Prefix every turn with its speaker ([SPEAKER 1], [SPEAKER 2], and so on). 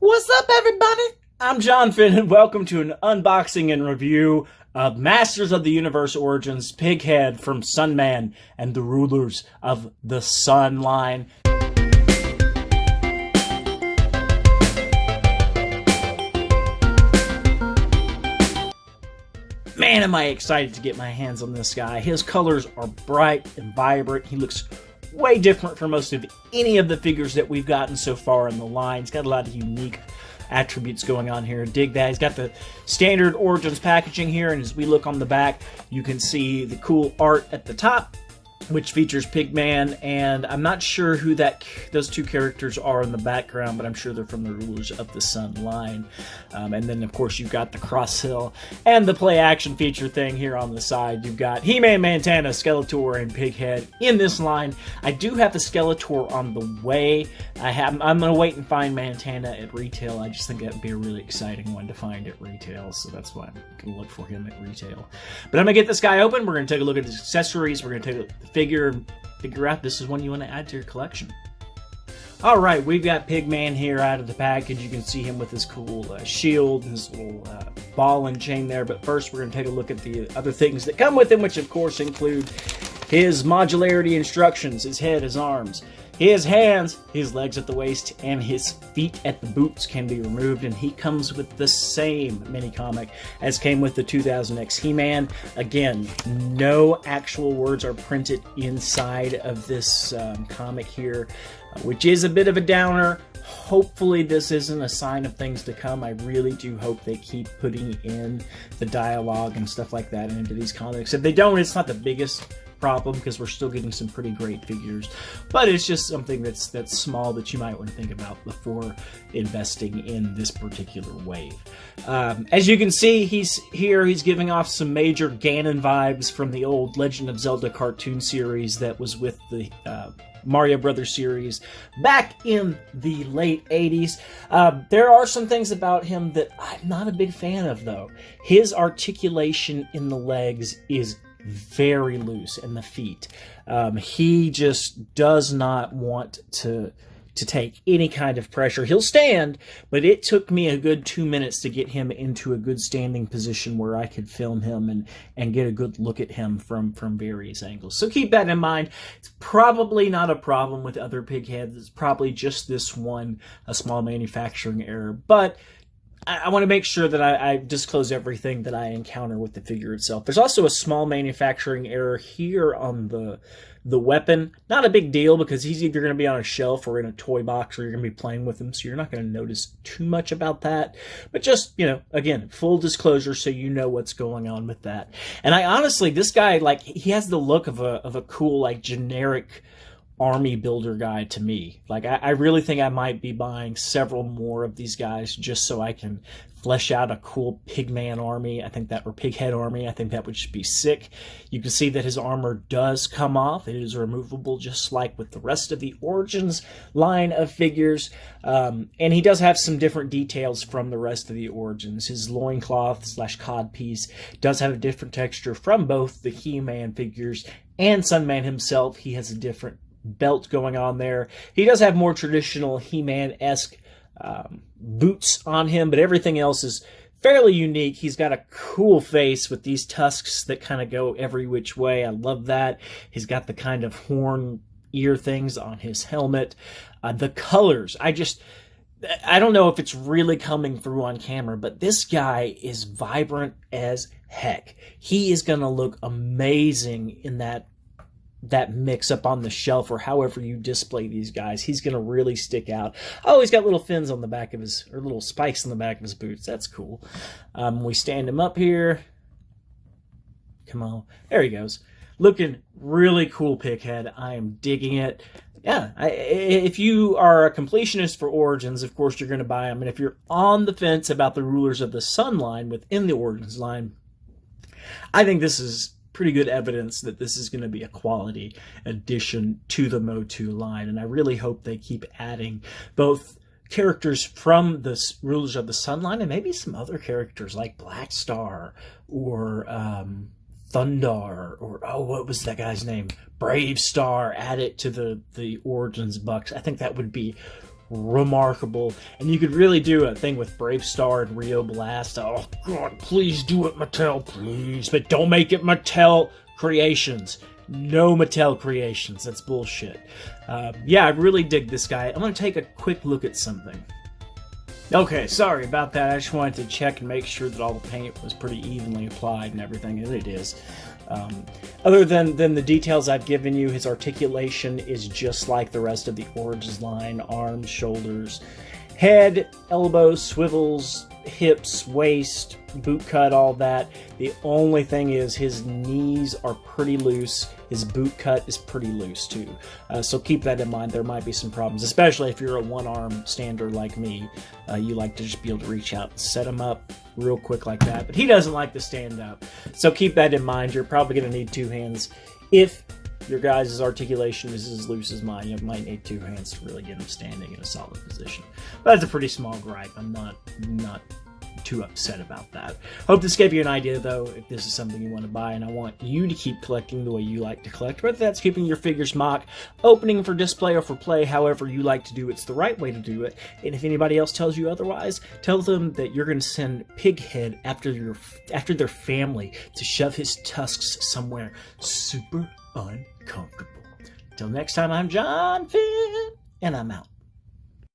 [SPEAKER 1] What's up, everybody? I'm John Finn, and welcome to an unboxing and review of Masters of the Universe Origins Pighead from Sunman and the Rulers of the Sun line. Man, am I excited to get my hands on this guy. His colors are bright and vibrant. He looks way different from most of any of the figures that we've gotten so far in the line. He's got a lot of unique attributes going on here. Dig that. He's got the standard Origins packaging here, and as we look on the back, you can see the cool art at the top, which features Pigman, and I'm not sure who those two characters are in the background, but I'm sure they're from the Rulers of the Sun line. And then, of course, you've got the Cross-Hill and the play-action feature thing here on the side. You've got He-Man, Montana, Skeletor, and Pighead in this line. I do have the Skeletor on the way. I'm going to wait and find Montana at retail. I just think that would be a really exciting one to find at retail, so that's why I'm going to look for him at retail. But I'm going to get this guy open. We're going to take a look at his accessories. We're going to take a look at the figure out this is one you want to add to your collection. Alright, we've got Pigman here out of the package. You can see him with his cool shield, his little ball and chain there. But first we're going to take a look at the other things that come with him, which of course include his modularity instructions, his head, his arms, his hands, his legs at the waist, and his feet at the boots can be removed, and he comes with the same mini-comic as came with the 2000X He-Man. Again, no actual words are printed inside of this comic here, which is a bit of a downer. Hopefully this isn't a sign of things to come. I really do hope they keep putting in the dialogue and stuff like that into these comics. If they don't, it's not the biggest problem because we're still getting some pretty great figures, but it's just something that's small that you might want to think about before investing in this particular wave. As you can see, he's giving off some major Ganon vibes from the old Legend of Zelda cartoon series that was with the Mario Brothers series back in the late 80s. There are some things about him that I'm not a big fan of, though. His articulation in the legs is very loose, and the feet. He just does not want to take any kind of pressure. He'll stand, but it took me a good 2 minutes to get him into a good standing position where I could film him and get a good look at him from various angles. So keep that in mind. It's probably not a problem with other Pigheads. It's probably just this one, a small manufacturing error, but I want to make sure that I disclose everything that I encounter with the figure itself. There's also a small manufacturing error here on the weapon. Not a big deal because he's either going to be on a shelf or in a toy box, or you're going to be playing with him, so you're not going to notice too much about that. But just, again, full disclosure so you know what's going on with that. And I honestly, this guy, he has the look of a cool, generic army builder guy to me. I really think I might be buying several more of these guys just so I can flesh out a cool Pigman army. I think that, or Pighead army, I think that would just be sick. You can see that his armor does come off. It is removable just like with the rest of the Origins line of figures. And he does have some different details from the rest of the Origins. His loincloth / codpiece does have a different texture from both the He-Man figures and Sunman himself. He has a different belt going on there. He does have more traditional He-Man-esque boots on him, but everything else is fairly unique. He's got a cool face with these tusks that kind of go every which way. I love that. He's got the kind of horn ear things on his helmet. The colors, I don't know if it's really coming through on camera, but this guy is vibrant as heck. He is going to look amazing in that mix up on the shelf, or however you display these guys. He's going to really stick out. Oh, he's got little fins on the back of or little spikes on the back of his boots. That's cool. We stand him up here. Come on. There he goes. Looking really cool, Pighead. I am digging it. Yeah, if you are a completionist for Origins, of course you're going to buy them. And if you're on the fence about the Rulers of the Sun line within the Origins line, I think this is pretty good evidence that this is going to be a quality addition to the Motu line, and I really hope they keep adding both characters from the Rulers of the Sun line and maybe some other characters like Black Star or Thundar, or what was that guy's name? Brave Star. Add it to the Origins bucks. I think that would be remarkable. And you could really do a thing with Brave Star and Rio Blast. Oh God, please do it, Mattel, please. But don't make it Mattel Creations. No Mattel Creations. That's bullshit. Yeah, I really dig this guy. I'm going to take a quick look at something. Okay, sorry about that. I just wanted to check and make sure that all the paint was pretty evenly applied and everything, and it is. Other than the details I've given you, his articulation is just like the rest of the Origins line. Arms, shoulders, head, elbows, swivels, hips, waist, boot cut, all that. The only thing is his knees are pretty loose. His boot cut is pretty loose too. So keep that in mind. There might be some problems, especially if you're a one-arm stander like me. You like to just be able to reach out and set him up real quick like that. But he doesn't like to stand up. So keep that in mind. You're probably going to need two hands. If your guys' articulation is as loose as mine, you might need two hands to really get him standing in a solid position. But that's a pretty small gripe. I'm not too upset about that. Hope this gave you an idea, though, if this is something you want to buy, and I want you to keep collecting the way you like to collect, whether that's keeping your figures mock, opening for display or for play, however you like to do it's the right way to do it. And if anybody else tells you otherwise, tell them that you're going to send Pighead after their family to shove his tusks somewhere super uncomfortable. Till next time, I'm John Finn, and I'm out.